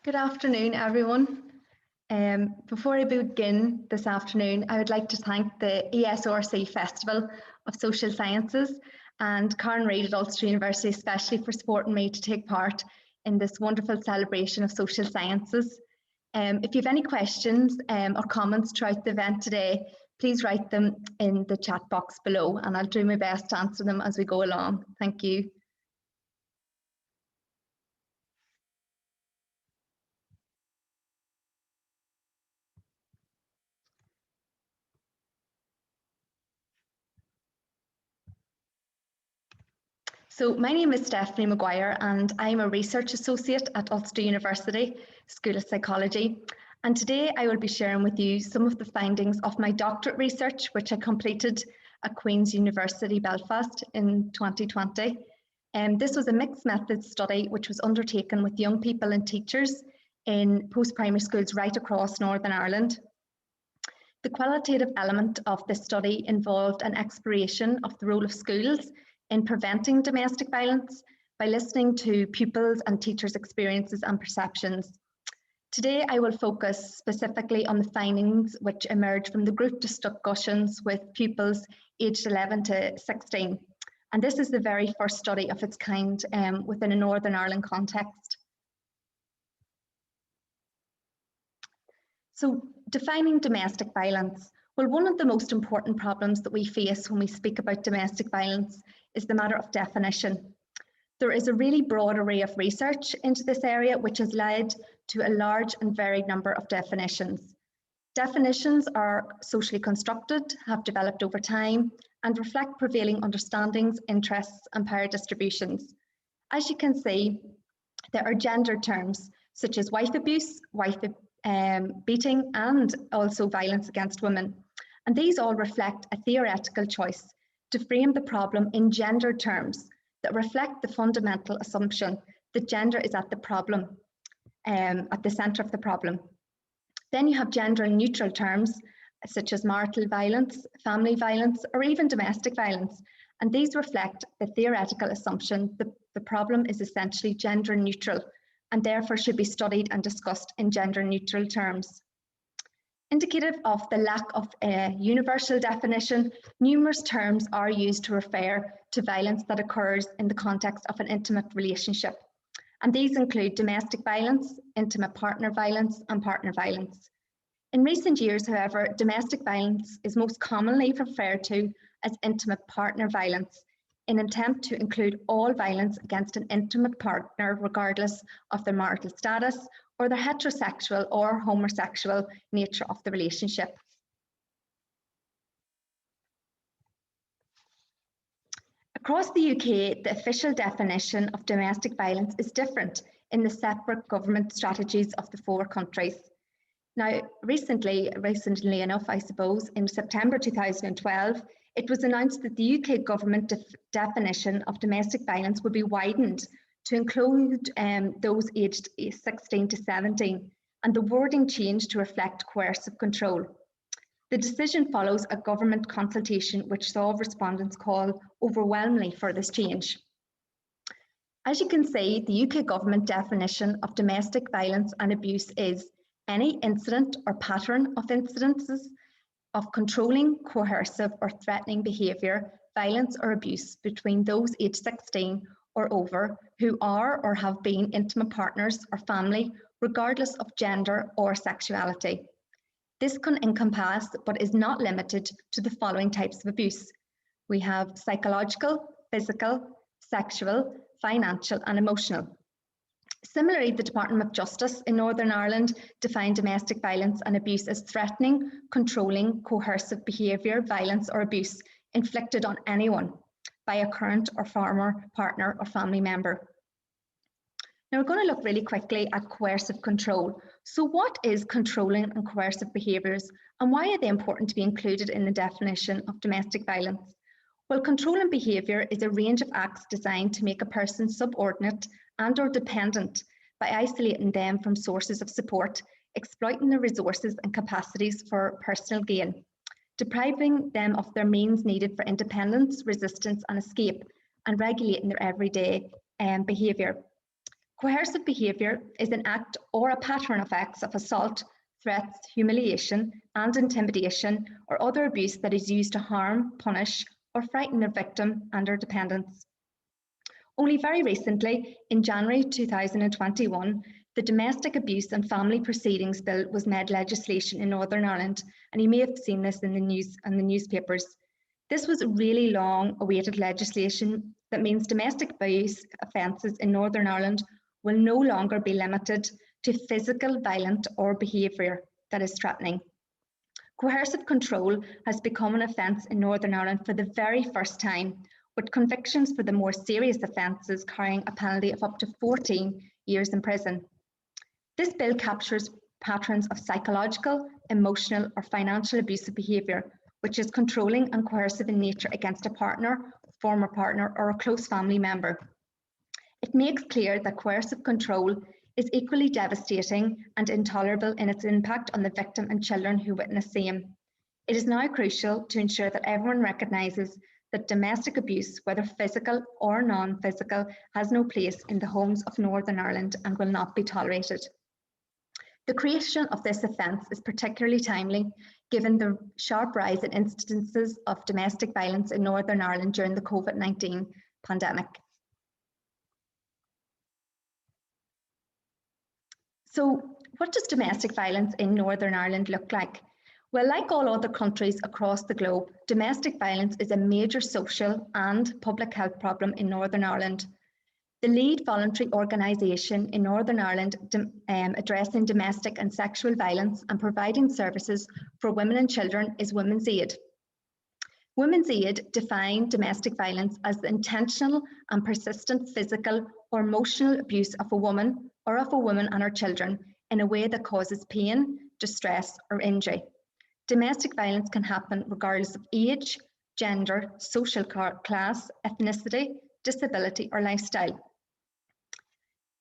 Good afternoon, everyone. Before I begin this afternoon, I would like to thank the ESRC Festival of Social Sciences and Karen Reid at Ulster University especially for supporting me to take part in this wonderful celebration of social sciences. If you have any questions or comments throughout the event today, please write them in the chat box below and I'll do my best to answer them as we go along. Thank you. So my name is Stephanie Maguire and I'm a research associate at Ulster University School of Psychology. And today I will be sharing with you some of the findings of my doctorate research, which I completed at Queen's University Belfast in 2020. This was a mixed method study which was undertaken with young people and teachers in post-primary schools right across Northern Ireland. The qualitative element of this study involved an exploration of the role of schools in preventing domestic violence by listening to pupils and teachers' experiences and perceptions. Today, I will focus specifically on the findings which emerged from the group discussions with pupils aged 11 to 16. And this is the very first study of its kind within a Northern Ireland context. So, defining domestic violence. Well, one of the most important problems that we face when we speak about domestic violence is the matter of definition. There is a really broad array of research into this area, which has led to a large and varied number of definitions. Definitions are socially constructed, have developed over time, and reflect prevailing understandings, interests, and power distributions. As you can see, there are gender terms such as wife abuse, beating, and also violence against women. And these all reflect a theoretical choice to frame the problem in gender terms that reflect the fundamental assumption that gender is at the centre of the problem. Then you have gender neutral terms such as marital violence, family violence, or even domestic violence. And these reflect the theoretical assumption that the problem is essentially gender neutral and therefore should be studied and discussed in gender neutral terms. Indicative of the lack of a universal definition, numerous terms are used to refer to violence that occurs in the context of an intimate relationship. And these include domestic violence, intimate partner violence, and partner violence. In recent years, however, domestic violence is most commonly referred to as intimate partner violence, in an attempt to include all violence against an intimate partner, regardless of their marital status or the heterosexual or homosexual nature of the relationship. Across the UK, the official definition of domestic violence is different in the separate government strategies of the four countries. Now, recently enough, I suppose, in September 2012, it was announced that the UK government definition of domestic violence would be widened to include those aged 16 to 17, and the wording changed to reflect coercive control. The decision follows a government consultation which saw respondents call overwhelmingly for this change. As you can see, the UK government definition of domestic violence and abuse is any incident or pattern of incidences of controlling, coercive or threatening behaviour, violence or abuse between those aged 16 or over who are or have been intimate partners or family, regardless of gender or sexuality. This can encompass, but is not limited to, the following types of abuse. We have psychological, physical, sexual, financial and emotional. Similarly, the Department of Justice in Northern Ireland defined domestic violence and abuse as threatening, controlling, coercive behaviour, violence or abuse inflicted on anyone by a current or former partner or family member. Now we're going to look really quickly at coercive control. So what is controlling and coercive behaviours and why are they important to be included in the definition of domestic violence? Well, controlling behaviour is a range of acts designed to make a person subordinate and or dependent by isolating them from sources of support, exploiting their resources and capacities for personal gain, depriving them of their means needed for independence, resistance and escape, and regulating their everyday behaviour. Coercive behaviour is an act or a pattern of acts of assault, threats, humiliation, and intimidation, or other abuse that is used to harm, punish, or frighten a victim and their dependents. Only very recently, in January 2021, the Domestic Abuse and Family Proceedings Bill was made legislation in Northern Ireland, and you may have seen this in the newspapers. This was really long-awaited legislation that means domestic abuse offences in Northern Ireland will no longer be limited to physical, violent, or behaviour that is threatening. Coercive control has become an offence in Northern Ireland for the very first time, with convictions for the more serious offences carrying a penalty of up to 14 years in prison. This bill captures patterns of psychological, emotional, or financial abusive behaviour, which is controlling and coercive in nature against a partner, former partner, or a close family member. It makes clear that coercive control is equally devastating and intolerable in its impact on the victim and children who witness same. It is now crucial to ensure that everyone recognises that domestic abuse, whether physical or non-physical, has no place in the homes of Northern Ireland and will not be tolerated. The creation of this offence is particularly timely, given the sharp rise in instances of domestic violence in Northern Ireland during the COVID-19 pandemic. So, what does domestic violence in Northern Ireland look like? Well, like all other countries across the globe, domestic violence is a major social and public health problem in Northern Ireland. The lead voluntary organisation in Northern Ireland addressing domestic and sexual violence and providing services for women and children is Women's Aid. Women's Aid define domestic violence as the intentional and persistent physical or emotional abuse of a woman or of a woman and her children in a way that causes pain, distress, or injury. Domestic violence can happen regardless of age, gender, social class, ethnicity, disability, or lifestyle.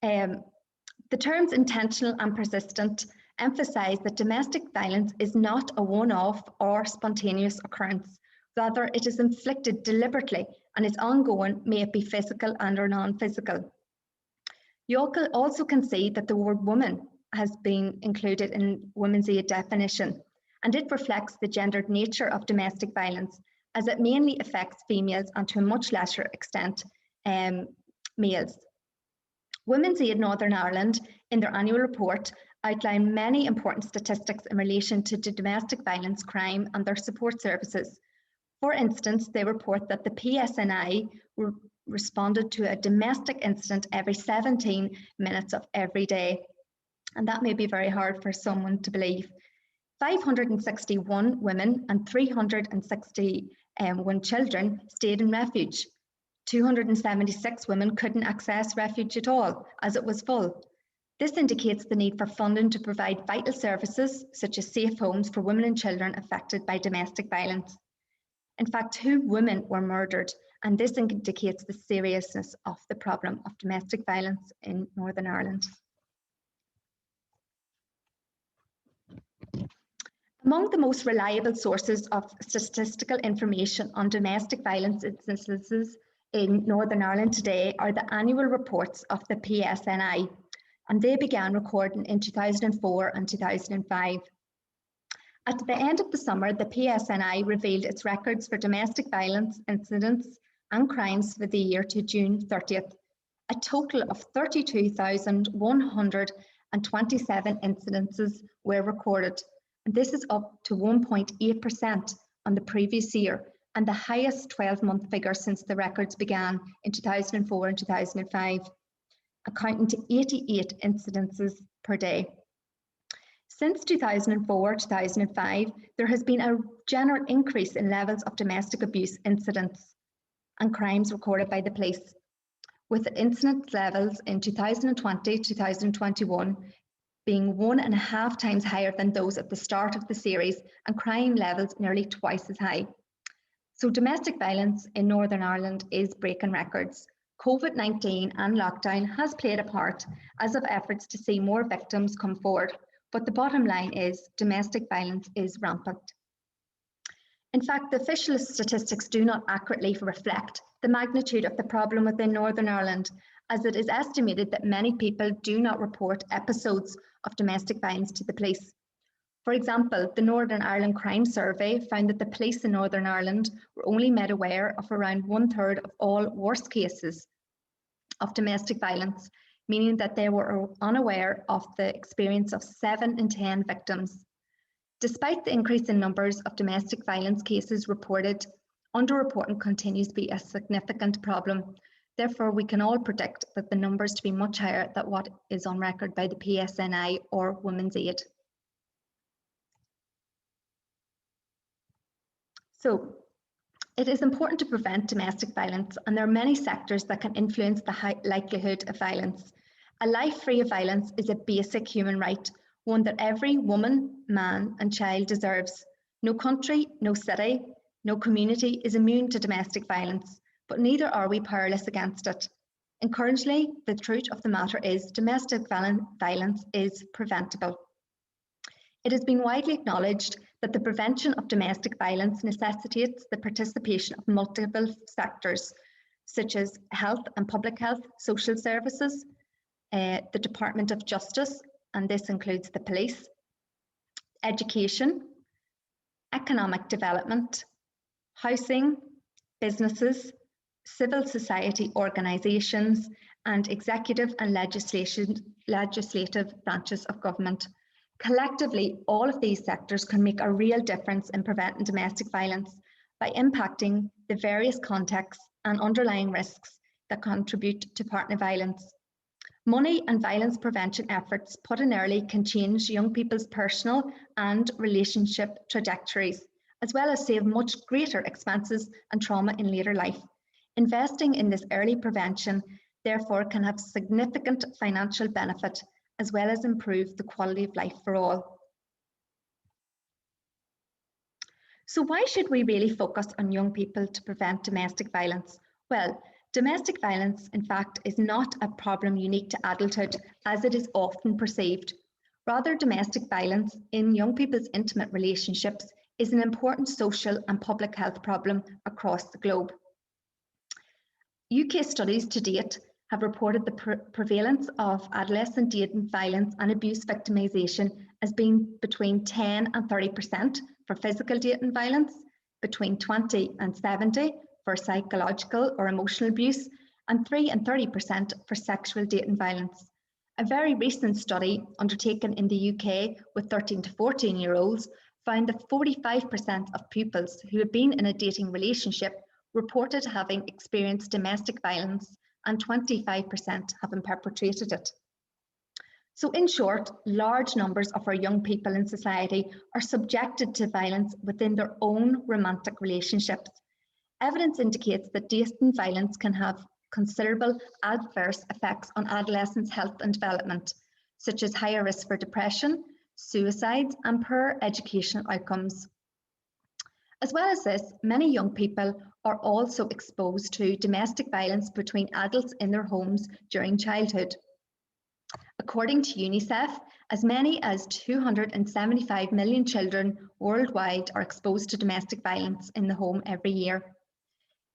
The terms intentional and persistent emphasise that domestic violence is not a one-off or spontaneous occurrence. Rather, it is inflicted deliberately and is ongoing, may it be physical and or non-physical. You also can see that the word woman has been included in Women's Aid definition, and it reflects the gendered nature of domestic violence, as it mainly affects females and to a much lesser extent males. Women's Aid Northern Ireland, in their annual report, outline many important statistics in relation to domestic violence crime and their support services. For instance, they report that the PSNI responded to a domestic incident every 17 minutes of every day. And that may be very hard for someone to believe. 561 women and 361 children stayed in refuge. 276 women couldn't access refuge at all, as it was full. This indicates the need for funding to provide vital services, such as safe homes for women and children affected by domestic violence. In fact, 2 women were murdered, and this indicates the seriousness of the problem of domestic violence in Northern Ireland. Among the most reliable sources of statistical information on domestic violence instances in Northern Ireland today are the annual reports of the PSNI, and they began recording in 2004 and 2005. At the end of the summer, the PSNI revealed its records for domestic violence incidents and crimes for the year to June 30th. A total of 32,127 incidences were recorded, and this is up to 1.8% on the previous year, and the highest 12-month figure since the records began in 2004 and 2005, accounting to 88 incidences per day. Since 2004-2005, there has been a general increase in levels of domestic abuse incidents and crimes recorded by the police, with incident levels in 2020-2021 being 1.5 times higher than those at the start of the series, and crime levels nearly twice as high. So domestic violence in Northern Ireland is breaking records. COVID-19 and lockdown has played a part, as of efforts to see more victims come forward. But the bottom line is domestic violence is rampant. In fact, the official statistics do not accurately reflect the magnitude of the problem within Northern Ireland, as it is estimated that many people do not report episodes of domestic violence to the police. For example, the Northern Ireland Crime Survey found that the police in Northern Ireland were only made aware of around 1/3 of all worst cases of domestic violence, meaning that they were unaware of the experience of 7 in 10 victims. Despite the increase in numbers of domestic violence cases reported, underreporting continues to be a significant problem. Therefore, we can all predict that the numbers to be much higher than what is on record by the PSNI or Women's Aid. So, it is important to prevent domestic violence, and there are many sectors that can influence the high likelihood of violence. A life free of violence is a basic human right, one that every woman, man, and child deserves. No country, no city, no community is immune to domestic violence, but neither are we powerless against it. Encouragingly, the truth of the matter is domestic violence is preventable. It has been widely acknowledged that the prevention of domestic violence necessitates the participation of multiple sectors, such as health and public health, social services, the Department of Justice, and this includes the police, education, economic development, housing, businesses, civil society organisations, and executive and legislative branches of government. Collectively, all of these sectors can make a real difference in preventing domestic violence by impacting the various contexts and underlying risks that contribute to partner violence. Money and violence prevention efforts put in early can change young people's personal and relationship trajectories, as well as save much greater expenses and trauma in later life. Investing in this early prevention, therefore, can have significant financial benefit, as well as improve the quality of life for all. So why should we really focus on young people to prevent domestic violence? Well, domestic violence, in fact, is not a problem unique to adulthood, as it is often perceived. Rather, domestic violence in young people's intimate relationships is an important social and public health problem across the globe. UK studies to date have reported the prevalence of adolescent dating violence and abuse victimisation as being between 10 and 30% for physical dating violence, between 20 and 70 for psychological or emotional abuse, and 3 and 30% for sexual dating violence. A very recent study undertaken in the UK with 13 to 14-year-olds found that 45% of pupils who had been in a dating relationship reported having experienced domestic violence, and 25% having perpetrated it. So in short, large numbers of our young people in society are subjected to violence within their own romantic relationships. Evidence indicates that dating violence can have considerable adverse effects on adolescents' health and development, such as higher risk for depression, suicides, and poor educational outcomes. As well as this, many young people are also exposed to domestic violence between adults in their homes during childhood. According to UNICEF, as many as 275 million children worldwide are exposed to domestic violence in the home every year.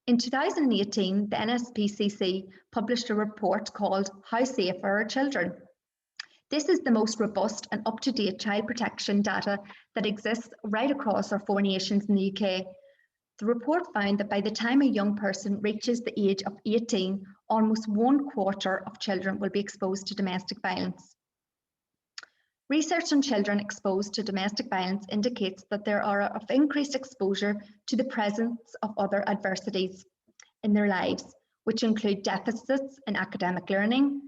In 2018, the NSPCC published a report called How Safe Are Our Children? This is the most robust and up-to-date child protection data that exists right across our 4 nations in the UK. The report found that by the time a young person reaches the age of 18, almost 1/4 of children will be exposed to domestic violence. Research on children exposed to domestic violence indicates that there are of increased exposure to the presence of other adversities in their lives, which include deficits in academic learning,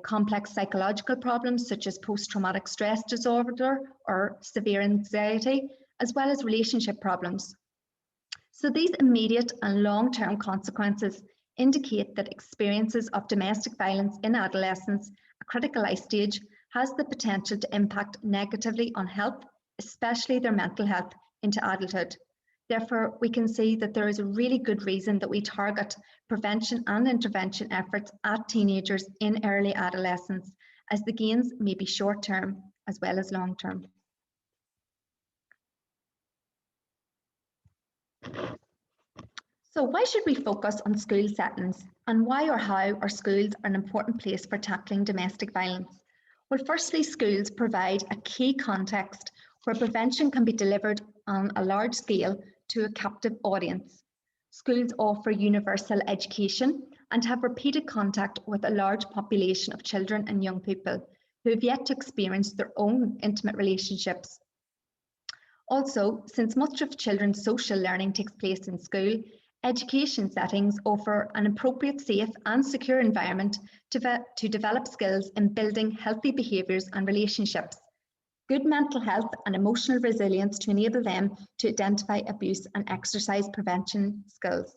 complex psychological problems such as post-traumatic stress disorder or severe anxiety, as well as relationship problems. So these immediate and long-term consequences indicate that experiences of domestic violence in adolescence, a critical life stage, has the potential to impact negatively on health, especially their mental health, into adulthood. Therefore, we can see that there is a really good reason that we target prevention and intervention efforts at teenagers in early adolescence, as the gains may be short-term as well as long-term. So why should we focus on school settings, and why or how are schools an important place for tackling domestic violence? Well, firstly, schools provide a key context where prevention can be delivered on a large scale to a captive audience. Schools offer universal education and have repeated contact with a large population of children and young people who have yet to experience their own intimate relationships. Also, since much of children's social learning takes place in school, education settings offer an appropriate, safe and secure environment to develop skills in building healthy behaviours and relationships, good mental health and emotional resilience to enable them to identify abuse and exercise prevention skills.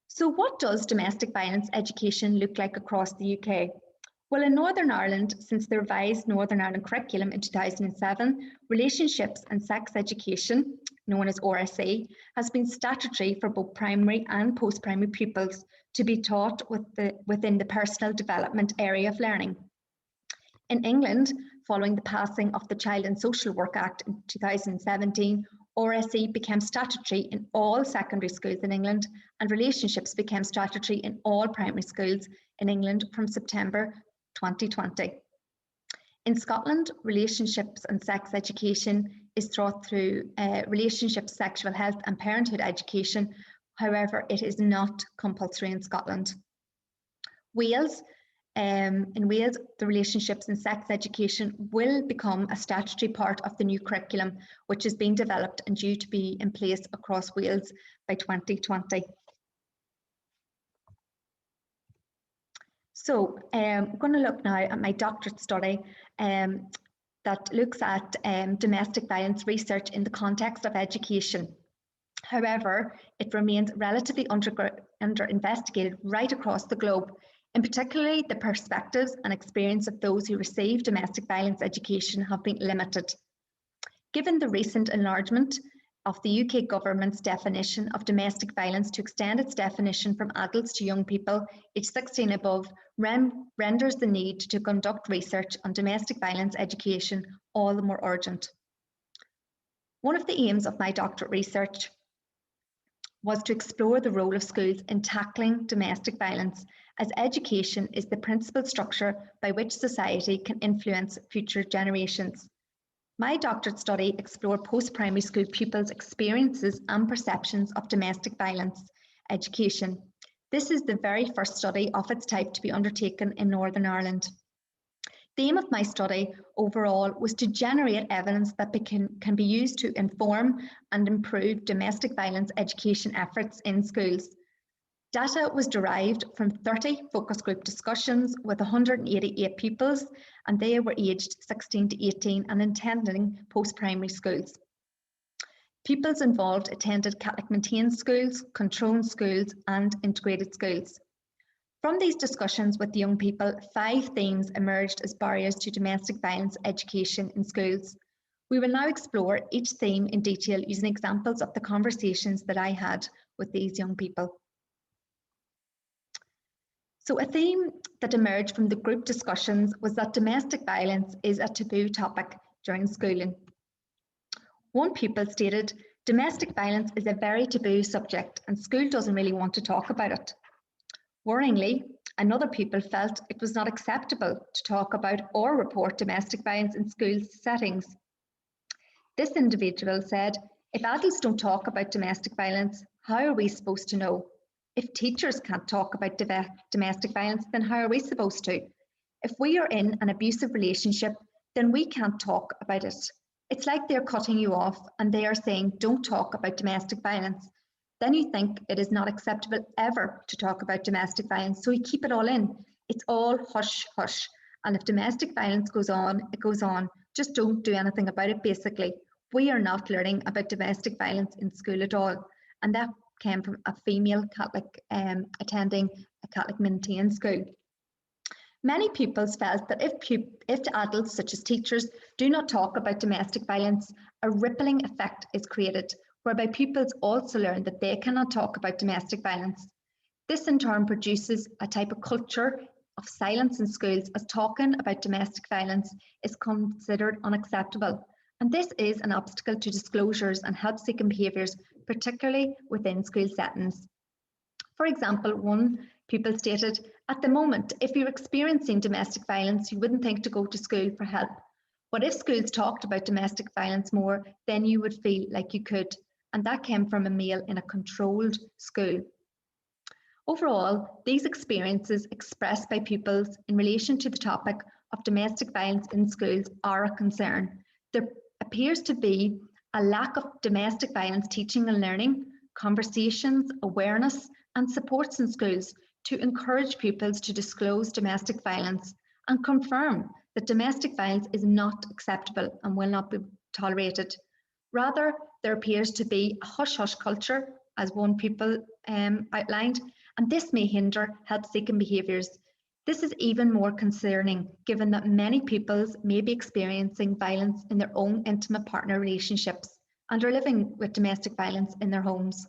So what does domestic violence education look like across the UK? Well, in Northern Ireland, since the revised Northern Ireland curriculum in 2007, relationships and sex education, known as RSE, has been statutory for both primary and post-primary pupils to be taught within the personal development area of learning. In England, following the passing of the Child and Social Work Act in 2017, RSE became statutory in all secondary schools in England, and relationships became statutory in all primary schools in England from September 2020. In Scotland, relationships and sex education is taught through relationships, sexual health and parenthood education. However, it is not compulsory in Scotland. In Wales, the relationships and sex education will become a statutory part of the new curriculum, which is being developed and due to be in place across Wales by 2020. So I'm going to look now at my doctorate study that looks at domestic violence research in the context of education. However, it remains relatively under-investigated right across the globe, in particularly the perspectives and experience of those who receive domestic violence education have been limited. Given the recent enlargement of the UK government's definition of domestic violence to extend its definition from adults to young people aged 16 and above, renders the need to conduct research on domestic violence education all the more urgent. One of the aims of my doctorate research was to explore the role of schools in tackling domestic violence, as education is the principal structure by which society can influence future generations. My doctorate study explored post-primary school pupils' experiences and perceptions of domestic violence education. This is the very first study of its type to be undertaken in Northern Ireland. The aim of my study overall was to generate evidence that can be used to inform and improve domestic violence education efforts in schools. Data was derived from 30 focus group discussions with 188 pupils, and they were aged 16 to 18 and attending post-primary schools. Pupils involved attended Catholic maintained schools, controlled schools, and integrated schools. From these discussions with the young people, 5 themes emerged as barriers to domestic violence education in schools. We will now explore each theme in detail using examples of the conversations that I had with these young people. So a theme that emerged from the group discussions was that domestic violence is a taboo topic during schooling. One pupil stated, "Domestic violence is a very taboo subject and school doesn't really want to talk about it." Worryingly, another pupil felt it was not acceptable to talk about or report domestic violence in school settings. This individual said, "If adults don't talk about domestic violence, how are we supposed to know? If teachers can't talk about domestic violence, then how are we supposed to? If we are in an abusive relationship, then we can't talk about it. It's like they're cutting you off and they are saying, don't talk about domestic violence. Then you think it is not acceptable ever to talk about domestic violence, so we keep it all in. It's all hush, hush. And if domestic violence goes on, it goes on. Just don't do anything about it, basically. We are not learning about domestic violence in school at all." And that came from a female Catholic attending a Catholic maintained school. Many pupils felt that if adults such as teachers do not talk about domestic violence, a rippling effect is created, whereby pupils also learn that they cannot talk about domestic violence. This in turn produces a type of culture of silence in schools, as talking about domestic violence is considered unacceptable, And this is an obstacle to disclosures and help-seeking behaviours, particularly within school settings. For example, one pupil stated, "At the moment, if you're experiencing domestic violence, you wouldn't think to go to school for help. But if schools talked about domestic violence more, then you would feel like you could." And that came from a male in a controlled school. Overall, these experiences expressed by pupils in relation to the topic of domestic violence in schools are a concern. There appears to be a lack of domestic violence teaching and learning, conversations, awareness, and supports in schools to encourage pupils to disclose domestic violence and confirm that domestic violence is not acceptable and will not be tolerated. Rather, there appears to be a hush-hush culture, as one pupil outlined, and this may hinder help-seeking behaviours. This is even more concerning given that many pupils may be experiencing violence in their own intimate partner relationships and are living with domestic violence in their homes.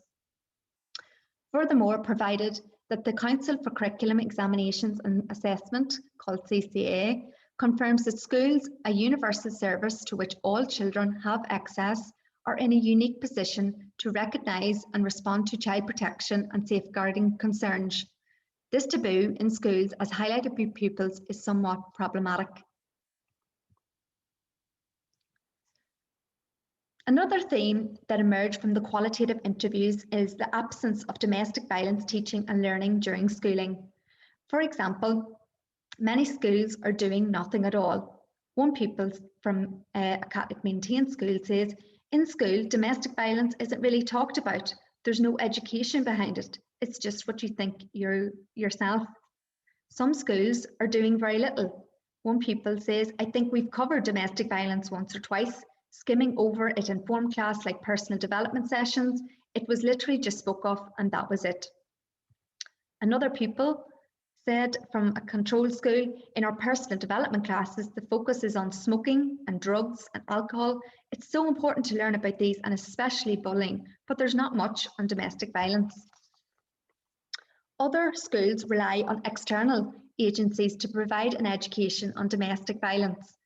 Furthermore, provided that the Council for Curriculum Examinations and Assessment, called CCA, confirms that schools, a universal service to which all children have access, are in a unique position to recognise and respond to child protection and safeguarding concerns. This taboo in schools, as highlighted by pupils, is somewhat problematic. Another theme that emerged from the qualitative interviews is the absence of domestic violence teaching and learning during schooling. For example, many schools are doing nothing at all. One pupil from a Catholic maintained school says, "In school, domestic violence isn't really talked about. There's no education behind it. It's just what you think yourself." Some schools are doing very little. One pupil says, "I think we've covered domestic violence once or twice, skimming over it in form class like personal development sessions. It was literally just spoke of and that was it." Another pupil said from a controlled school, "In our personal development classes, the focus is on smoking and drugs and alcohol. It's so important to learn about these and especially bullying, but there's not much on domestic violence." Other schools rely on external agencies to provide an education on domestic violence.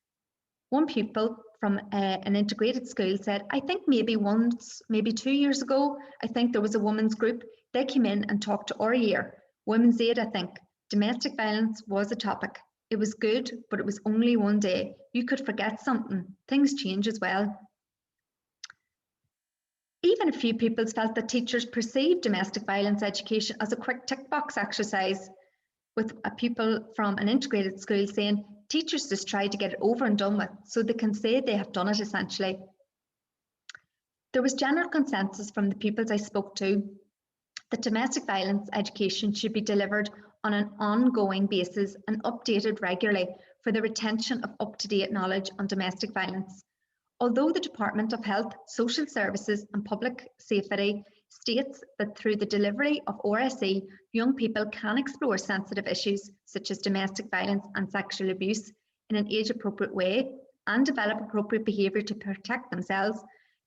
One pupil from an integrated school said, "I think maybe 2 years ago, I think there was a women's group. They came in and talked to our year. Women's Aid, I think. Domestic violence was a topic. It was good, but it was only one day. You could forget something. Things change as well." Even a few pupils felt that teachers perceived domestic violence education as a quick tick box exercise, with a pupil from an integrated school saying, "Teachers just try to get it over and done with so they can say they have done it essentially." There was general consensus from the pupils I spoke to that domestic violence education should be delivered on an ongoing basis and updated regularly for the retention of up-to-date knowledge on domestic violence. Although the Department of Health, Social Services and Public Safety states that through the delivery of RSE, young people can explore sensitive issues such as domestic violence and sexual abuse in an age-appropriate way and develop appropriate behaviour to protect themselves,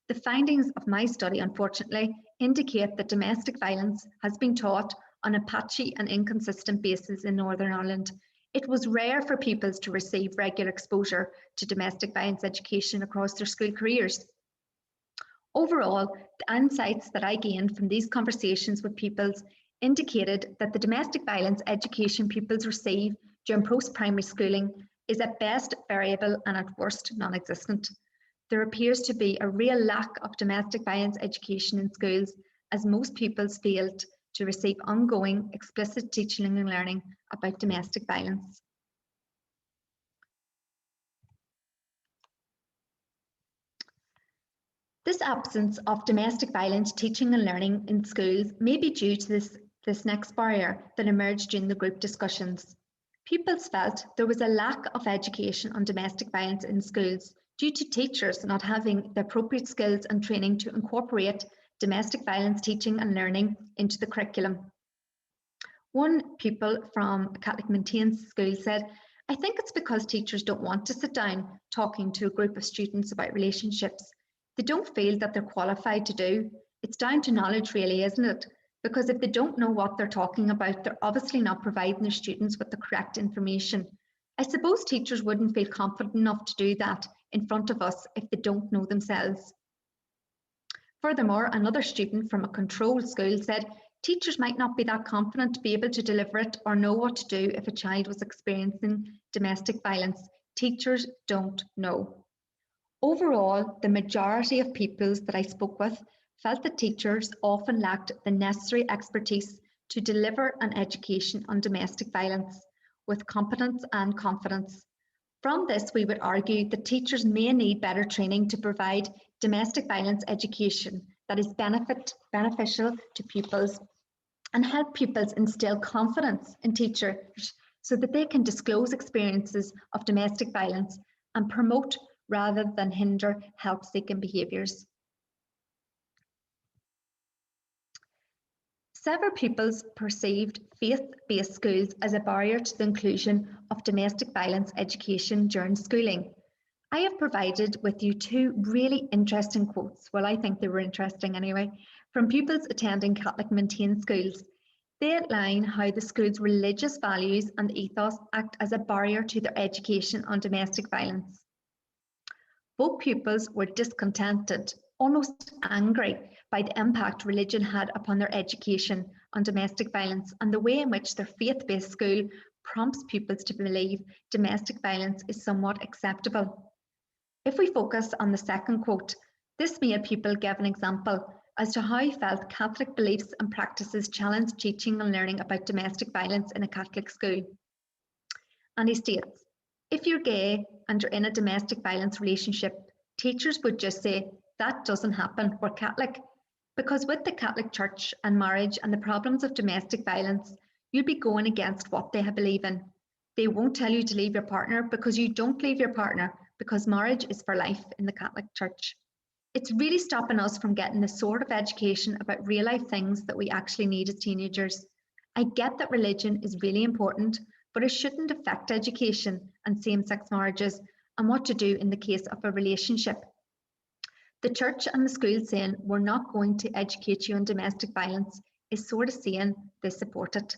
the findings of my study, unfortunately, indicate that domestic violence has been taught on a patchy and inconsistent basis in Northern Ireland. It was rare for pupils to receive regular exposure to domestic violence education across their school careers. Overall, the insights that I gained from these conversations with pupils indicated that the domestic violence education pupils receive during post-primary schooling is at best variable and at worst non-existent. There appears to be a real lack of domestic violence education in schools, as most pupils failed to receive ongoing explicit teaching and learning about domestic violence. This absence of domestic violence teaching and learning in schools may be due to this next barrier that emerged during the group discussions. Pupils felt there was a lack of education on domestic violence in schools due to teachers not having the appropriate skills and training to incorporate domestic violence teaching and learning into the curriculum. One pupil from a Catholic maintained school said, "I think it's because teachers don't want to sit down talking to a group of students about relationships. They don't feel that they're qualified to do. It's down to knowledge really, isn't it? Because if they don't know what they're talking about, they're obviously not providing their students with the correct information. I suppose teachers wouldn't feel confident enough to do that in front of us if they don't know themselves. Furthermore, another student from a controlled school said teachers might not be that confident to be able to deliver it or know what to do if a child was experiencing domestic violence. Teachers don't know. Overall, the majority of pupils that I spoke with felt that teachers often lacked the necessary expertise to deliver an education on domestic violence with competence and confidence. From this, we would argue that teachers may need better training to provide domestic violence education that is beneficial to pupils and help pupils instill confidence in teachers so that they can disclose experiences of domestic violence and promote rather than hinder help-seeking behaviours. Several pupils perceived faith-based schools as a barrier to the inclusion of domestic violence education during schooling. I have provided with you two really interesting quotes, well, I think they were interesting anyway, from pupils attending Catholic maintained schools. They outline how the school's religious values and ethos act as a barrier to their education on domestic violence. Both pupils were discontented, almost angry, by the impact religion had upon their education on domestic violence and the way in which their faith-based school prompts pupils to believe domestic violence is somewhat acceptable. If we focus on the second quote, this made people give an example as to how he felt Catholic beliefs and practices challenged teaching and learning about domestic violence in a Catholic school. And he states, if you're gay and you're in a domestic violence relationship, teachers would just say, that doesn't happen, we're Catholic. Because with the Catholic Church and marriage and the problems of domestic violence, you'll be going against what they believe in. They won't tell you to leave your partner because you don't leave your partner because marriage is for life in the Catholic Church. It's really stopping us from getting the sort of education about real life things that we actually need as teenagers. I get that religion is really important, but it shouldn't affect education and same-sex marriages and what to do in the case of a relationship. The church and the school saying we're not going to educate you on domestic violence is sort of saying they support it.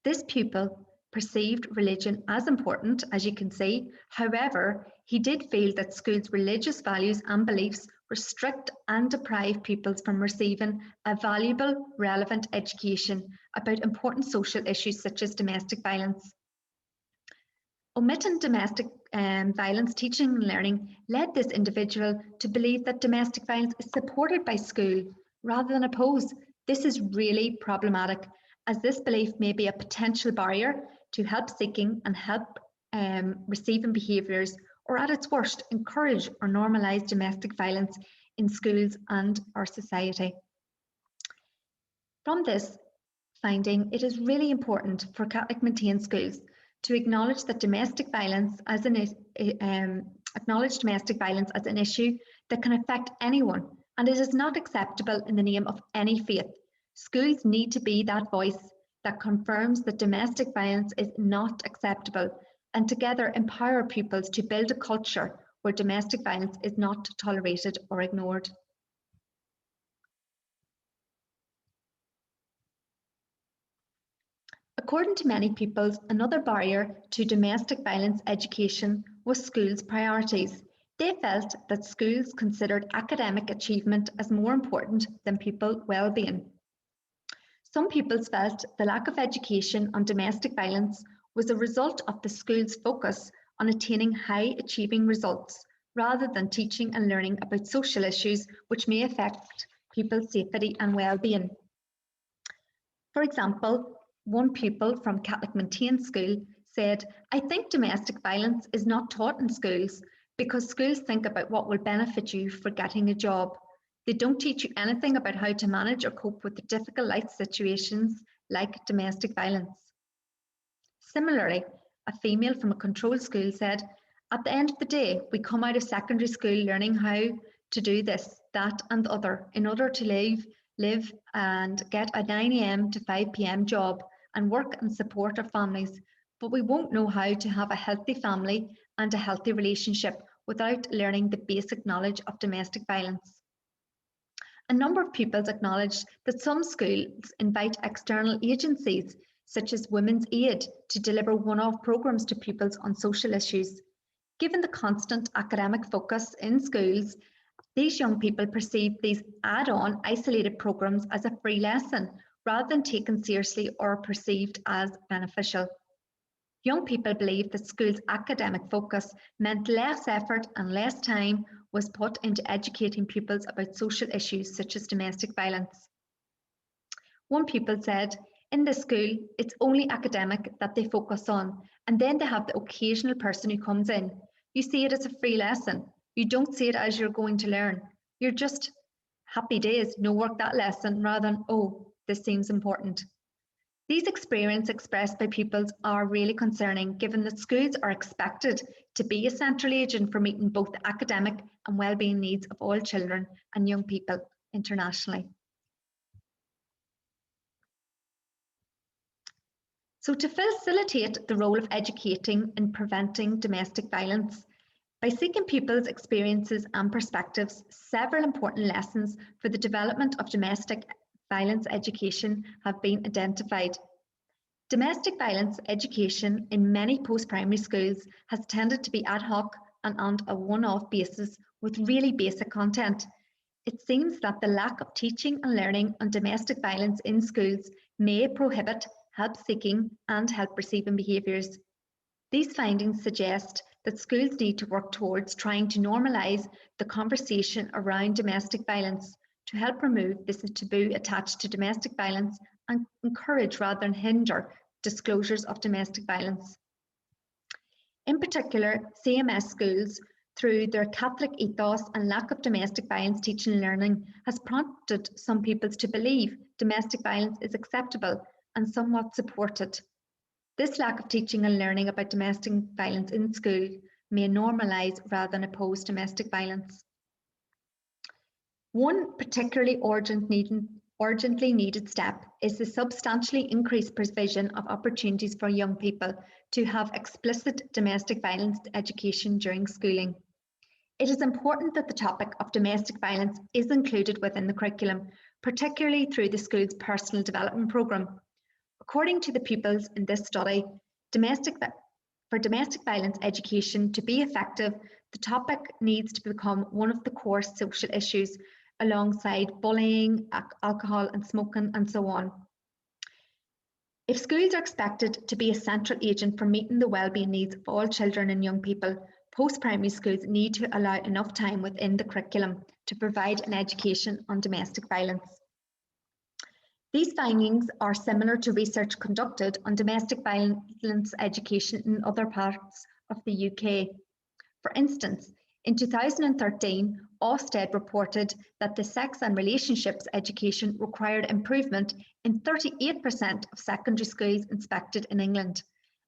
This pupil perceived religion as important, as you can see. However, he did feel that schools' religious values and beliefs restrict and deprive pupils from receiving a valuable, relevant education about important social issues such as domestic violence. Omitting domestic violence teaching and learning led this individual to believe that domestic violence is supported by school rather than opposed. This is really problematic, as this belief may be a potential barrier to help seeking and help receiving behaviours, or at its worst, encourage or normalise domestic violence in schools and our society. From this finding, it is really important for Catholic maintained schools to acknowledge that domestic violence as an issue that can affect anyone, and it is not acceptable in the name of any faith. Schools need to be that voice that confirms that domestic violence is not acceptable, and together empower pupils to build a culture where domestic violence is not tolerated or ignored. According to many pupils, another barrier to domestic violence education was schools' priorities. They felt that schools considered academic achievement as more important than pupil well-being. Some pupils felt the lack of education on domestic violence was a result of the school's focus on attaining high-achieving results rather than teaching and learning about social issues which may affect pupils' safety and well-being. For example, one pupil from Catholic maintained school said, I think domestic violence is not taught in schools because schools think about what will benefit you for getting a job. They don't teach you anything about how to manage or cope with the difficult life situations like domestic violence. Similarly, a female from a controlled school said, at the end of the day, we come out of secondary school learning how to do this, that and the other in order to live and get a 9 AM to 5 PM job and work and support our families, but we won't know how to have a healthy family and a healthy relationship without learning the basic knowledge of domestic violence. A number of pupils acknowledged that some schools invite external agencies such as Women's Aid to deliver one-off programmes to pupils on social issues. Given the constant academic focus in schools, these young people perceive these add-on isolated programs as a free lesson rather than taken seriously or perceived as beneficial. Young people believe that schools' academic focus meant less effort and less time was put into educating pupils about social issues such as domestic violence. One pupil said, "In the school, it's only academic that they focus on, and then they have the occasional person who comes in. You see it as a free lesson. You don't see it as you're going to learn. You're just happy days, no work that lesson, rather than, oh, this seems important." These experiences expressed by pupils are really concerning, given that schools are expected to be a central agent for meeting both the academic and wellbeing needs of all children and young people internationally. So to facilitate the role of educating and preventing domestic violence, by seeking pupils' experiences and perspectives, several important lessons for the development of domestic violence education have been identified. Domestic violence education in many post-primary schools has tended to be ad hoc and on a one-off basis with really basic content. It seems that the lack of teaching and learning on domestic violence in schools may prohibit help-seeking and help-receiving behaviours. These findings suggest that schools need to work towards trying to normalise the conversation around domestic violence to help remove this taboo attached to domestic violence and encourage rather than hinder disclosures of domestic violence. In particular, CMS schools, through their Catholic ethos and lack of domestic violence teaching and learning, has prompted some pupils to believe domestic violence is acceptable and somewhat supported. This lack of teaching and learning about domestic violence in school may normalise rather than oppose domestic violence. One particularly urgently needed step is the substantially increased provision of opportunities for young people to have explicit domestic violence education during schooling. It is important that the topic of domestic violence is included within the curriculum, particularly through the school's personal development programme. According to the pupils in this study, for domestic violence education to be effective, the topic needs to become one of the core social issues alongside bullying, alcohol and smoking and so on. If schools are expected to be a central agent for meeting the wellbeing needs of all children and young people, post-primary schools need to allow enough time within the curriculum to provide an education on domestic violence. These findings are similar to research conducted on domestic violence education in other parts of the UK. For instance, in 2013, Ofsted reported that the sex and relationships education required improvement in 38% of secondary schools inspected in England,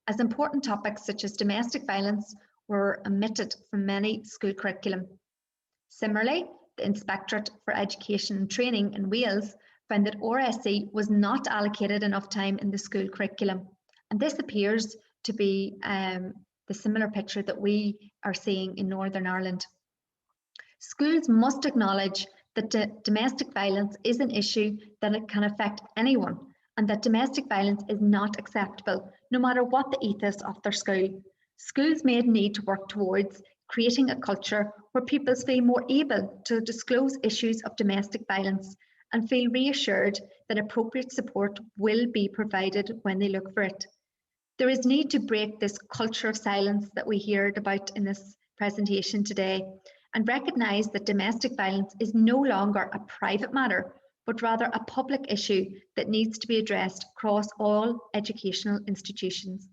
as important topics such as domestic violence were omitted from many school curriculum. Similarly, the Inspectorate for Education and Training in Wales found that RSE was not allocated enough time in the school curriculum. And this appears to be the similar picture that we are seeing in Northern Ireland. Schools must acknowledge that domestic violence is an issue that it can affect anyone, and that domestic violence is not acceptable, no matter what the ethos of their school. Schools may need to work towards creating a culture where pupils feel more able to disclose issues of domestic violence and feel reassured that appropriate support will be provided when they look for it. There is need to break this culture of silence that we heard about in this presentation today and recognise that domestic violence is no longer a private matter, but rather a public issue that needs to be addressed across all educational institutions.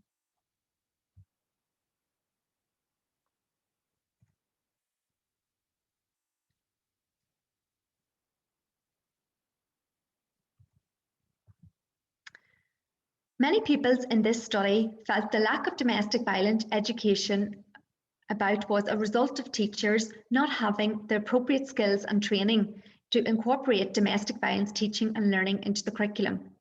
Many pupils in this study felt the lack of domestic violence education was a result of teachers not having the appropriate skills and training to incorporate domestic violence teaching and learning into the curriculum.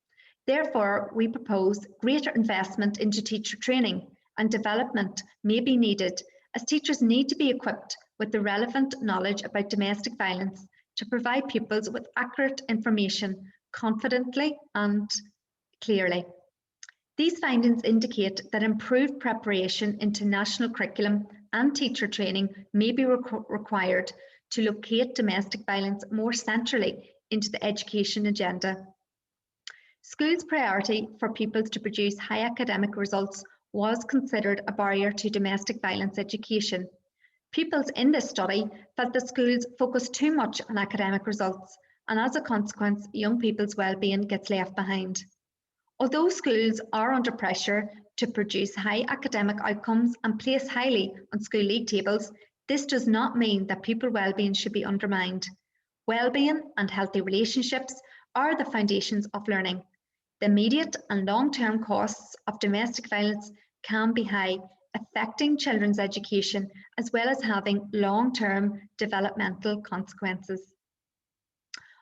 Therefore, we propose greater investment into teacher training and development may be needed, as teachers need to be equipped with the relevant knowledge about domestic violence to provide pupils with accurate information confidently and clearly. These findings indicate that improved preparation into national curriculum and teacher training may be required to locate domestic violence more centrally into the education agenda. Schools' priority for pupils to produce high academic results was considered a barrier to domestic violence education. Pupils in this study felt that schools focus too much on academic results, and as a consequence, young people's well-being gets left behind. Although schools are under pressure to produce high academic outcomes and place highly on school league tables, this does not mean that pupil well-being should be undermined. Well-being and healthy relationships are the foundations of learning. The immediate and long-term costs of domestic violence can be high, affecting children's education as well as having long-term developmental consequences.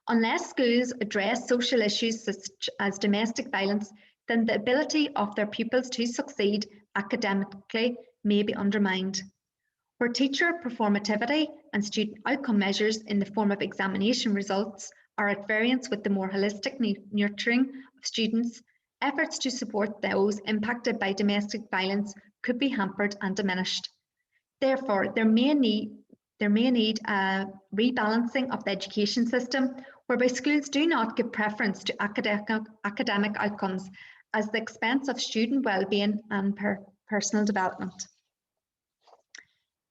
Unless schools address social issues such as domestic violence, then the ability of their pupils to succeed academically may be undermined. Where teacher performativity and student outcome measures in the form of examination results are at variance with the more holistic nurturing of students, efforts to support those impacted by domestic violence could be hampered and diminished. Therefore, there may need a rebalancing of the education system whereby schools do not give preference to academic outcomes at the expense of student well-being and personal development.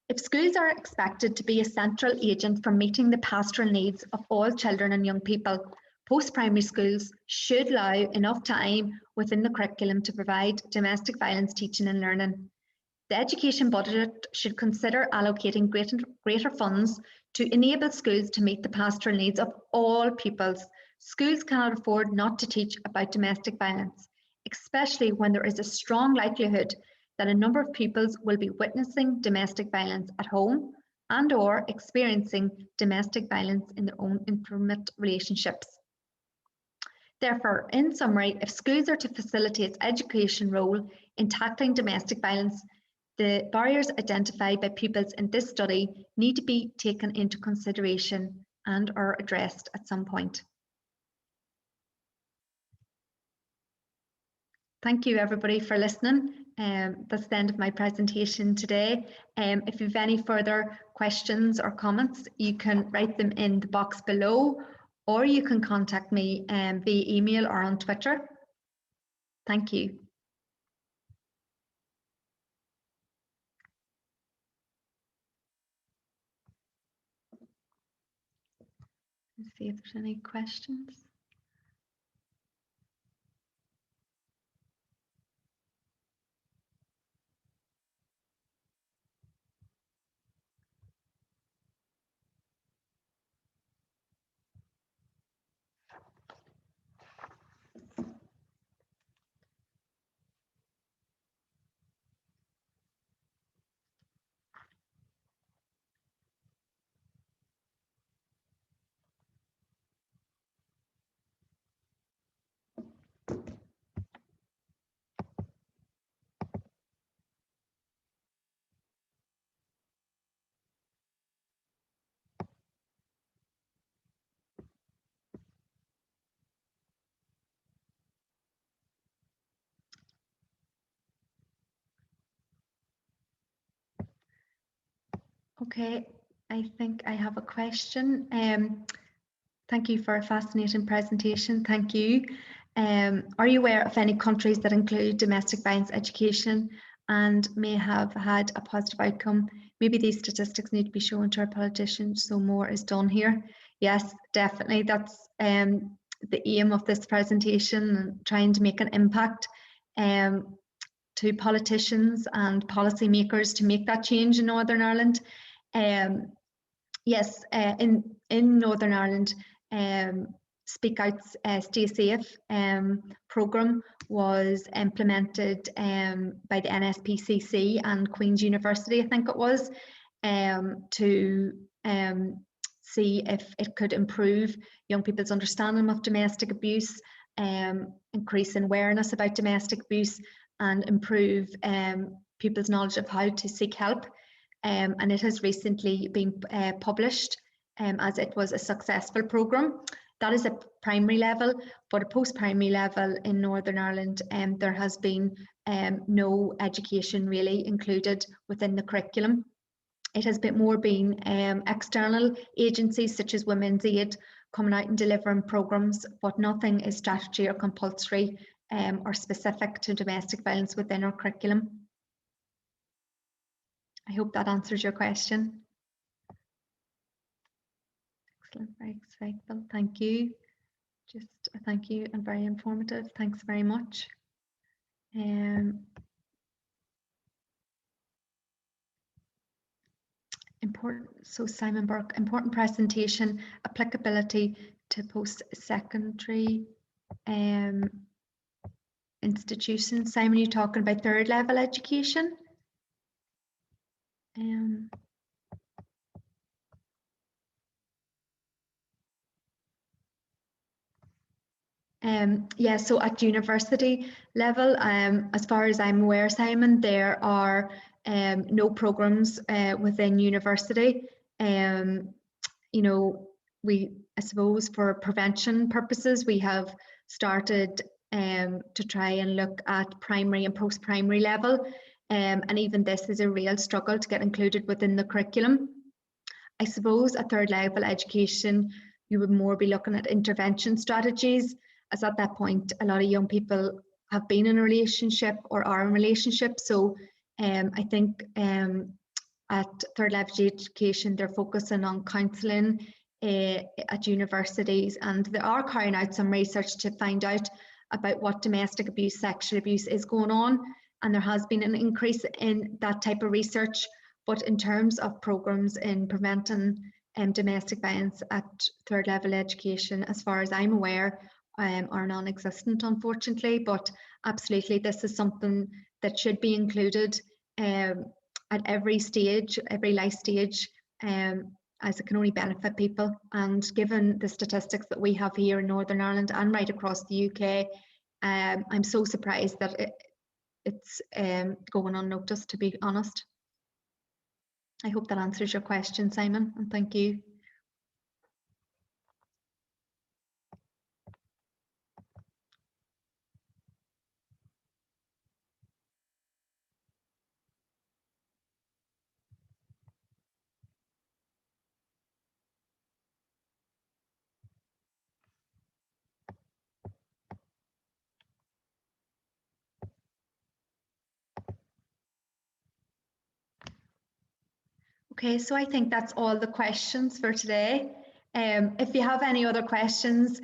If schools are expected to be a central agent for meeting the pastoral needs of all children and young people, post-primary schools should allow enough time within the curriculum to provide domestic violence teaching and learning. The education budget should consider allocating greater funds to enable schools to meet the pastoral needs of all pupils. Schools cannot afford not to teach about domestic violence, especially when there is a strong likelihood that a number of pupils will be witnessing domestic violence at home and/or experiencing domestic violence in their own intimate relationships. Therefore, in summary, if schools are to facilitate education role in tackling domestic violence, the barriers identified by pupils in this study need to be taken into consideration and are addressed at some point. Thank you everybody for listening. That's the end of my presentation today. If you have any further questions or comments, you can write them in the box below, or you can contact me via email or on Twitter. Thank you. Let's see if there's any questions. Okay, I think I have a question. Thank you for a fascinating presentation. Thank you. Are you aware of any countries that include domestic violence education and may have had a positive outcome? Maybe these statistics need to be shown to our politicians so more is done here. Yes, definitely. That's the aim of this presentation, and trying to make an impact to politicians and policymakers to make that change in Northern Ireland. Yes, in Northern Ireland, Speak Out's Stay Safe programme was implemented by the NSPCC and Queen's University, I think it was, to see if it could improve young people's understanding of domestic abuse, increase in awareness about domestic abuse, and improve people's knowledge of how to seek help. And it has recently been published as it was a successful programme. That is a primary level, but a post-primary level in Northern Ireland, there has been no education really included within the curriculum. It has been more been external agencies such as Women's Aid coming out and delivering programmes, but nothing is strategy or compulsory or specific to domestic violence within our curriculum. I hope that answers your question. Excellent, very insightful. Thank you. Just a thank you and very informative. Thanks very much. Important, so Simon Burke, important presentation, applicability to post-secondary institutions. Simon, you're talking about third level education? Yeah, so at university level, as far as I'm aware, Simon, there are no programs within university. You know, I suppose for prevention purposes, we have started to try and look at primary and post-primary level. And even this is a real struggle to get included within the curriculum. I suppose at third level education, you would more be looking at intervention strategies, as at that point, a lot of young people have been in a relationship or are in relationships. So I think at third level education, they're focusing on counselling at universities, and they are carrying out some research to find out about what domestic abuse, sexual abuse is going on. And there has been an increase in that type of research. But in terms of programs in preventing domestic violence at third level education, as far as I'm aware, are non-existent, unfortunately. But absolutely, this is something that should be included at every stage, every life stage, as it can only benefit people. And given the statistics that we have here in Northern Ireland and right across the UK, I'm so surprised that it's going unnoticed, to be honest. I hope that answers your question, Simon, and thank you. Okay, so I think that's all the questions for today. If you have any other questions,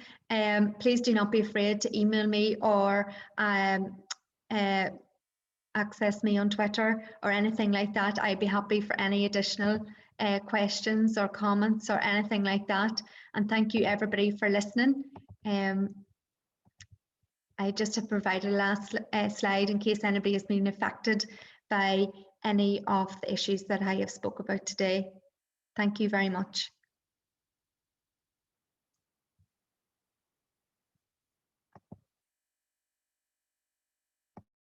please do not be afraid to email me or access me on Twitter or anything like that. I'd be happy for any additional questions or comments or anything like that. And thank you everybody for listening. I just have provided a last slide in case anybody has been affected by any of the issues that I have spoke about today. Thank you very much.